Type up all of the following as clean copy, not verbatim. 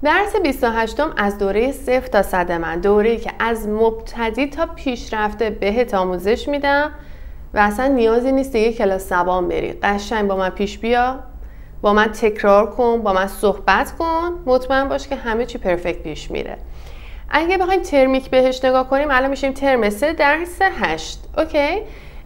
درس 28 از دوره 0 تا 100 من، دوره‌ای که از مبتدی تا پیشرفته بهت آموزش میدم و اصلا نیازی نیست دیگه کلاس زبان بری. قشنگ با من پیش بیا، با من تکرار کن، با من صحبت کن، مطمئن باش که همه چی پرفکت پیش میره. اگه بخوایم ترمیک بهش نگاه کنیم، الان میشیم ترم 3 درس 8. اوکی؟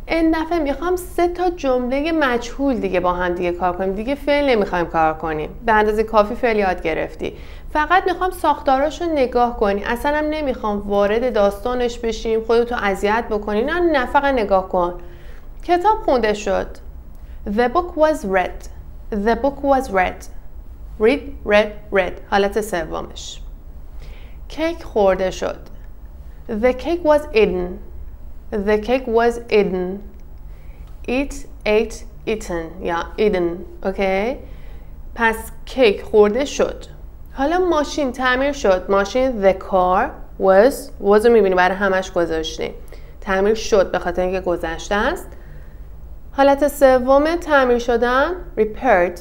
این دفعه میخوام 3 تا جمله مجهول دیگه با هم دیگه کار کنیم. دیگه فعل نمیخوایم کار کنیم. به اندازه کافی فعل یاد گرفتی. فقط میخوام ساختاراشو نگاه کنی. اصلا هم نمیخوام وارد داستانش بشیم، خودتو اذیت بکنی. نه فقط نگاه کن. کتاب خونده شد. The book was read. The book was read. read. حالت سومش. کیک خورده شد. The cake was eaten. The cake was eaten. ate, eaten یا eaten. اوکی؟ پس کیک خورده شد. حالا ماشین تعمیر شد. ماشین the car was رو میبینی برای همش گذاشتیم. تعمیر شد به خاطر اینکه گذشته است. حالت سوم تعمیر شدن repaired.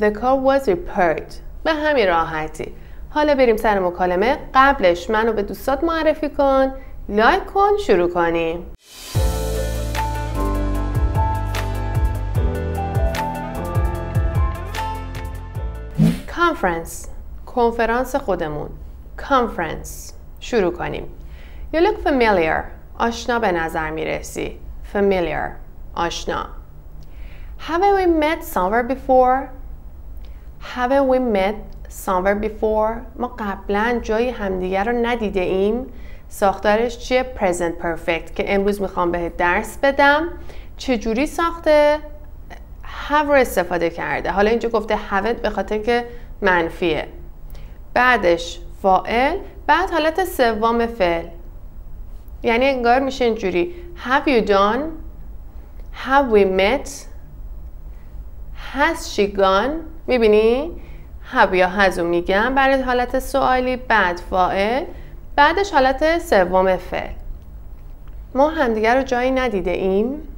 The car was repaired. به همین راحتی. حالا بریم سر مکالمه. قبلش منو به دوستات معرفی کن، لایک کن، شروع کنیم. Conference. کنفرانس خودمون. Conference. شروع کنیم. You look familiar. آشنا به نظر میرسی. Familiar. آشنا. Haven't we met somewhere before? Haven't we met somewhere before? ما قبلا جای همدیگر رو ندیده ایم. ساختارش چیه؟ Present Perfect که امروز میخوام بهت درس بدم. چجوری ساخته؟ have رو استفاده کرده. حالا اینجا گفته haven't به خاطر که منفیه. بعدش فاعل، بعد حالت سوم فعل. یعنی انگار میشه اینجوری have you done? Have we met? Has she gone? میبینی؟ have یا has رو میگم برای حالت سوالی، بعد فاعل، بعدش حالت سوم فعل. ما همدیگر رو جایی ندیده ایم؟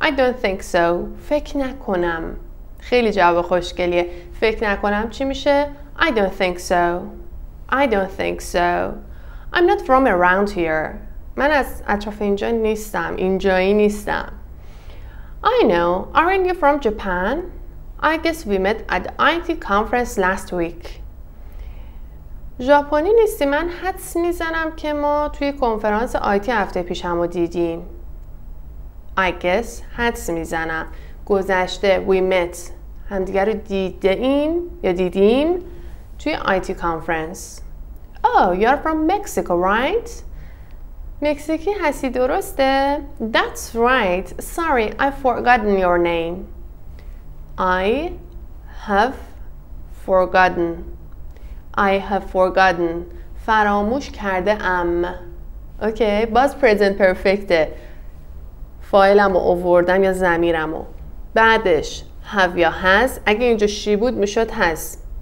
I don't think so. فکر نکنم. خیلی جواب خوشگلیه. فکر نکنم چی میشه؟ I don't think so. I don't think so. I'm not from around here. من از اطراف اینجا نیستم. اینجایی نیستم. I know. Aren't you from Japan? I guess we met at the IT conference last week. ژاپنی نیستی؟ من حدس میزنم که ما توی کنفرانس آیتی هفته پیشمو دیدیم. I guess حدس میزنم. گذشته we met. همدیگر رو دیده ایم یا دیدیم توی آیتی کانفرنس. Oh, you're from Mexico, right? مکزیکی هستی درسته؟ That's right. Sorry, I've forgotten your name. I have forgotten. I have forgotten. فراموش کرده ام. اوکی، باز present perfectه. فاعلم رو آوردم یا ضمیرمو. بعدش have یا has. اگه اینجا she بود میشد has.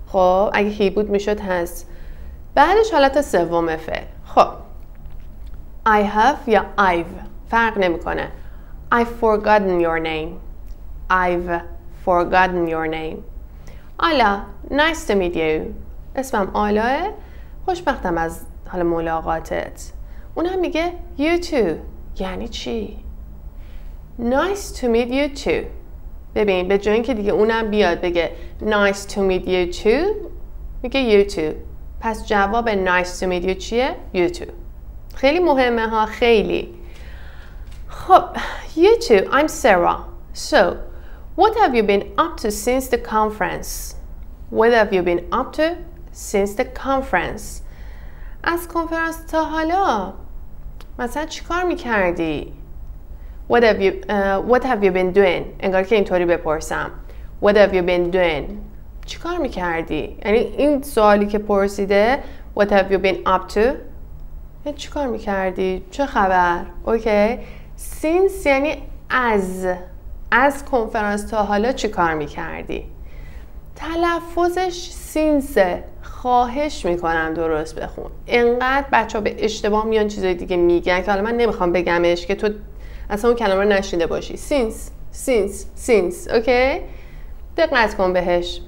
خب اگه he بود میشد has. بعدش حالت سوم فعل. خب I have یا I've فرق نمیکنه. I've forgotten your name. I've forgotten your name. آلا nice to meet you. اسمم آلاه. خوشبختم از حال ملاقاتت. اونم میگه you too. یعنی چی؟ Nice to meet you too. ببین به جای اینکه دیگه اونم بیاد بگه nice to meet you too میگه you too. پس جواب nice to meet you چیه؟ you too. خیلی مهمه ها، خیلی. خب you too. I'm Sarah. So what have you been up to since the conference? What have you been up to since the conference? از کنفرانس تا حالا مثلا چی کار میکردی؟ What have you been doing? انگار که اینطوری بپرسم. What have you been doing? چی کار میکردی؟ یعنی این سوالی که پرسیده What have you been up to? چی کار میکردی؟ چه خبر؟ اوکی. Since یعنی از کنفرانس تا حالا چی کار میکردی؟ تلفظش سینسه. خواهش میکنم درست بخون. انقدر بچه ها به اشتباه میان چیزای دیگه میگن که حالا من نمیخوام بگمش که تو اصلا اون کلمه رو نشنیده باشی. since اوکی؟ دقت کن بهش.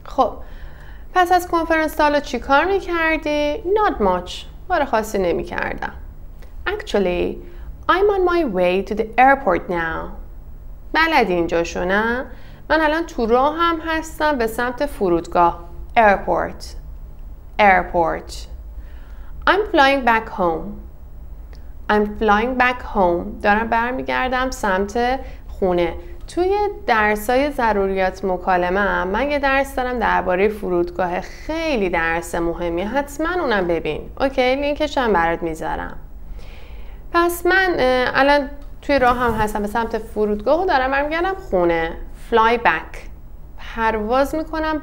خب پس از کنفرانس حالا چی کار میکردی؟ Not much. کار خاصی نمیکردم. Actually, I'm on my way to the airport now. بلدی اینجاشو نه؟ من الان تو راه هم هستم به سمت فرودگاه. Airport. Airport. I'm flying back home. I'm flying back home. دارم برمیگردم سمت خونه. توی درسای ضروریات مکالمه من یه درس دارم درباره فرودگاه. خیلی درس مهمیه. حتما اونم ببین. اوکی؟ لینکش هم برات میذارم. پس من الان توی راه هم هستم به سمت فرودگاه و دارم برمیگردم خونه. Fly back. پرواز میکنم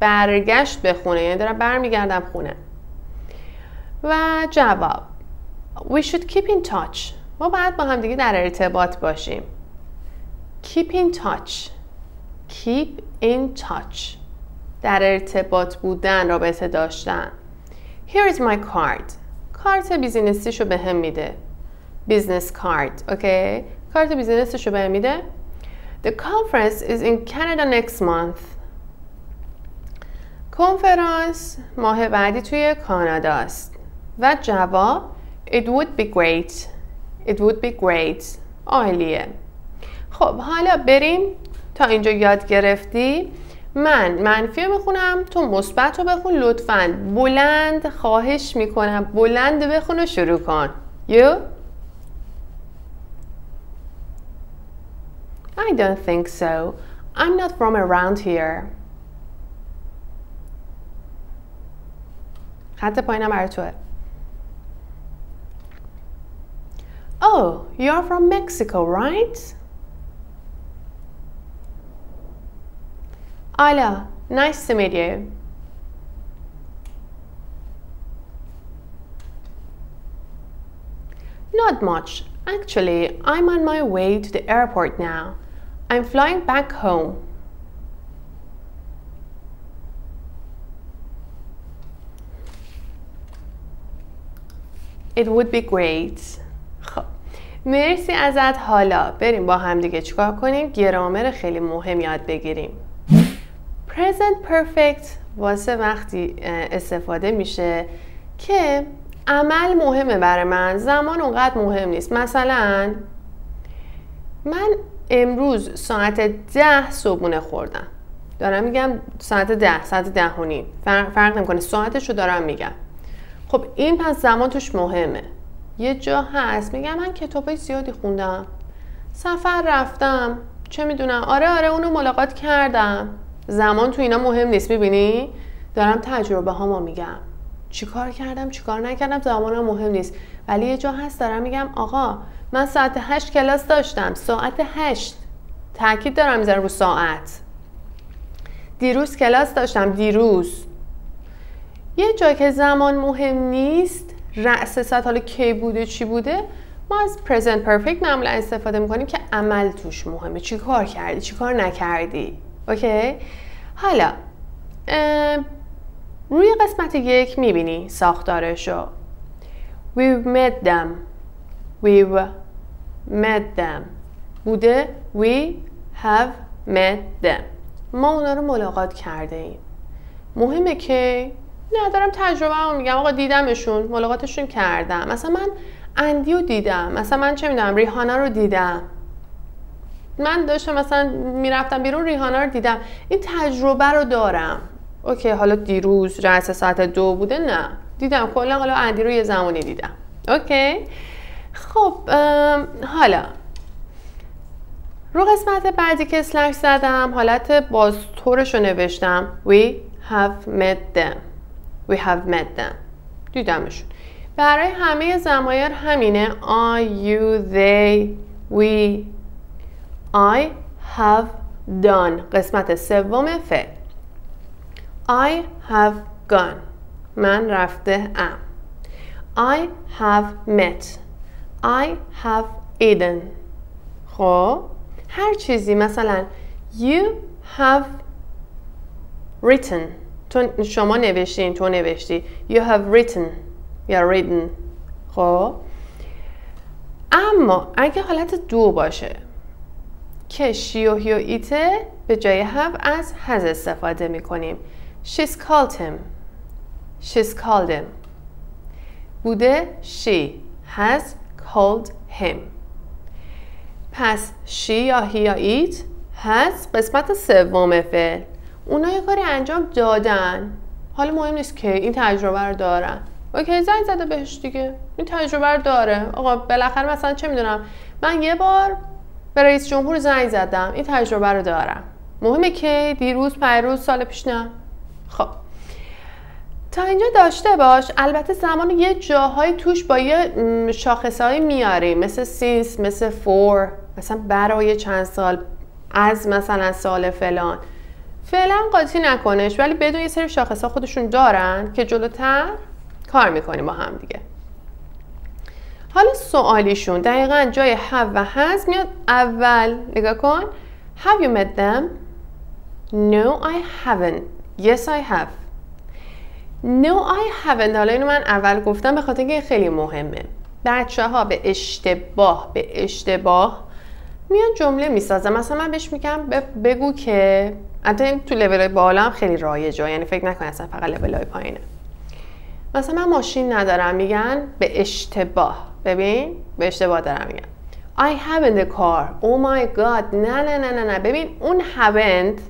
برگشت به خونه. یعنی دارم برمیگردم خونه. و جواب We should keep in touch. ما باید با هم دیگه در ارتباط باشیم. Keep in touch. Keep in touch. در ارتباط بودن، رابطه داشتن. Here is my card. کارت بیزینسیشو به هم میده. Business card. اوکی؟ کارت بیزینسیشو به هم میده. The conference is in Canada next month. کنفرانس ماه بعدی توی کانادا است. و جواب It would be great. It would be great. عالیه. خب حالا بریم تا اینجا یاد گرفتی. من منفی میخونم، تو مثبت رو بخون لطفاً. بلند خواهش میکنم بلند بخون و شروع کن. You? I don't think so. I'm not from around here. خط پایینم برای توه. Oh, you're from Mexico, right? Ala, nice to meet you. Not much. Actually, I'm on my way to the airport now. I'm flying back home. It would be great. خب مرسی ازت. حالا بریم با هم دیگه چیکار کنیم؟ گرامر خیلی مهم یاد بگیریم. Present perfect واسه وقتی استفاده میشه که عمل مهمه برای من، زمان اونقدر مهم نیست. مثلا من امروز ساعت 10 صبحونه خوردم. دارم میگم ساعت 10، ساعت 10 و نیم. فرق نمیکنه، ساعتشو دارم میگم. خب این پس زمان توش مهمه. یه جا هست میگم من کتابای زیادی خوندم، سفر رفتم، چه میدونم، آره اونو ملاقات کردم. زمان تو اینا مهم نیست. میبینی؟ دارم تجربه هامو میگم. چیکار کردم چیکار نکردم زمانم مهم نیست. ولی یه جا هست دارم میگم آقا من ساعت 8 کلاس داشتم. ساعت 8 تاکید دارم میذارم رو ساعت. دیروز کلاس داشتم. دیروز. یه جا که زمان مهم نیست، رأس ساعت حالا کی بوده چی بوده، ما از present perfect معمولا استفاده میکنیم که عمل توش مهمه. چی کار کردی چی کار نکردی. اوکی؟ حالا روی قسمت 1 میبینی ساختارشو. We've met them. We've met them بوده. We have met them. ما اونا رو ملاقات کرده ایم. مهمه که نه دارم تجربه هم میگم آقا دیدمشون، ملاقاتشون کردم. مثلا من اندیو دیدم، مثلا من چه میدونم ریحانه رو دیدم، من داشتم مثلا میرفتم بیرون ریحانه رو دیدم. این تجربه رو دارم. اوکی حالا دیروز رأس ساعت 2 بوده، نه دیدم کلا، حالا اندی رو یه زمانی دیدم. اوکی خب حالا رو قسمت بعدی که اسلش زدم حالت بازطورش رو نوشتم. We have met them. We have met them. دیدمشون. برای همه ضمایر همینه. I, you, they, we. I have done. قسمت سوم فعل. I have gone. من رفته ام. I have met. I have eaten. خب هر چیزی مثلا you have written. شما نوشتین، تو نوشتی. You have written یا written. خب اما اگه حالت 2 باشه که شی و هی و ایته، به جای have از has استفاده میکنیم. She's called him. She's called him. بوده she has called him. پس she یا he یا it has قسمت سوم فعل. اونا یه کاری انجام دادن. حالا مهم نیست که این تجربه رو دارن. اوکی زنگ زده بهش دیگه. این تجربه رو داره. آقا بالاخره مثلا چه میدونم من یه بار به رئیس جمهور زنگ زدم. این تجربه رو دارم. مهمه که دیروز پیروز سال پیش نه. خب تا اینجا داشته باش. البته زمان یه جاهای توش با یه شاخصه‌ای میاریم مثل since مثل for مثلا برای چند سال از مثلا سال فلان. فعلا قاطی نکنش ولی بدون یه سری شاخص‌ها خودشون دارن که جلوتر کار میکنیم با هم دیگه. حالا سوالیشون دقیقاً جای have و has میاد اول. نگاه کن. Have you met them? No I haven't. Yes I have. No I haven't. حالا اینو من اول گفتم به خاطر اینکه خیلی مهمه. بچه‌ها به اشتباه میان جمله میسازن. مثلا من بهش میگم بگو که البته تو لول‌های بالا هم خیلی رایجه، یعنی فکر نکن اصلا فقط لول‌های پایینه. مثلا من ماشین ندارم میگن به اشتباه. ببین به اشتباه دارم میگن I haven't a car. Oh my god. نه ببین اون haven't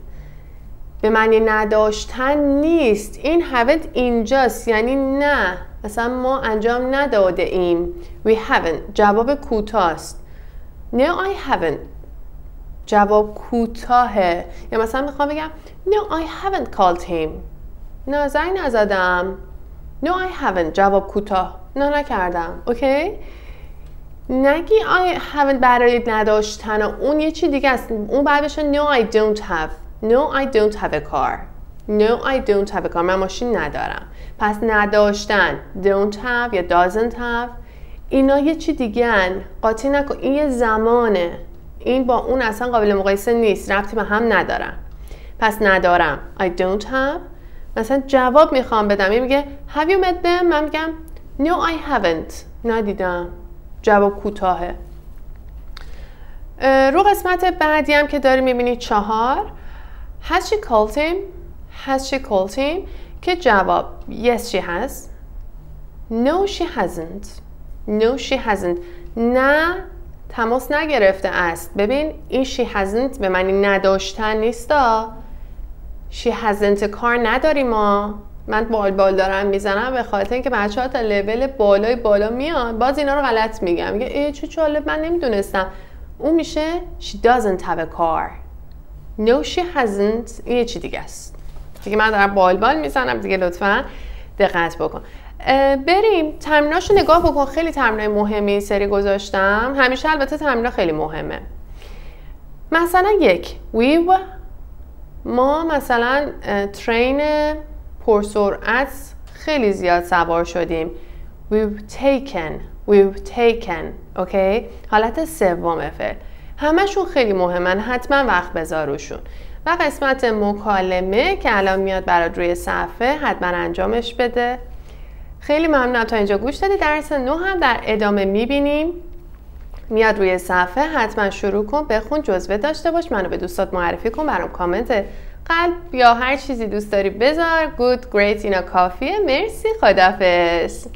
به معنی نداشتن نیست. این haven't اینجاست یعنی نه، مثلا ما انجام نداده ایم. We haven't جواب کوتاست. No I haven't جواب کوتاهه. یا مثلا میخوام بگم No I haven't called him. نه زنگ نزدم. No I haven't جواب کوتاه. نه نکردم. اوکی؟ نگی I haven't برای نداشتن اون یه چی دیگه است. اون باید بشه No I don't have. No I don't have a car. No I don't have a car. من ماشین ندارم. پس نداشتن don't have یا doesn't have اینا یه چی دیگه ان. قاطی نکن. این یه زمانه. این با اون اصلا قابل مقایسه نیست. ربطی به هم ندارن. پس ندارم I don't have. مثلا جواب میخوام بدم میگه Have you met them؟ من میگم No I haven't. ندیدم. جواب کوتاهه. رو قسمت بعدی هم که داری میبینی 4 Has she called him? Has she called him؟ که جواب Yes she has. No she hasn't. No she hasn't. نه تماس نگرفته است. ببین این she hasn't به معنی نداشتن نیستا. She hasn't a car نداریم ما. من بال دارم میزنم به خاطر اینکه بچه‌ها تا لول بالا میان باز اینا رو غلط میگم. میگه ای چه جالب من نمیدونستم. اون میشه She doesn't have a car. No she hasn't. این یه چی دیگه است. دیگه من دارم بال میزنم دیگه لطفاً دقت بکن. بریم تمریناشو نگاه بکن. خیلی تمرینای مهمی این سری گذاشتم. همیشه البته تمرینا خیلی مهمه. مثلا 1 ما مثلا ترین پرسرعت خیلی زیاد سوار شدیم. We've taken. اوکی؟ حالت سوم فعل. همشون خیلی مهمن. حتما وقت بذاروشون. و قسمت مکالمه که الان میاد برات روی صفحه حتما انجامش بده. خیلی ممنونم تا اینجا گوش دادی. درس 9 هم در ادامه میبینیم. میاد روی صفحه حتما شروع کن بخون جزوه داشته باش. منو به دوستات معرفی کن. برام کامنت قلب یا هر چیزی دوست داری بذار. Good great اینا کافیه. مرسی. خداحافظ.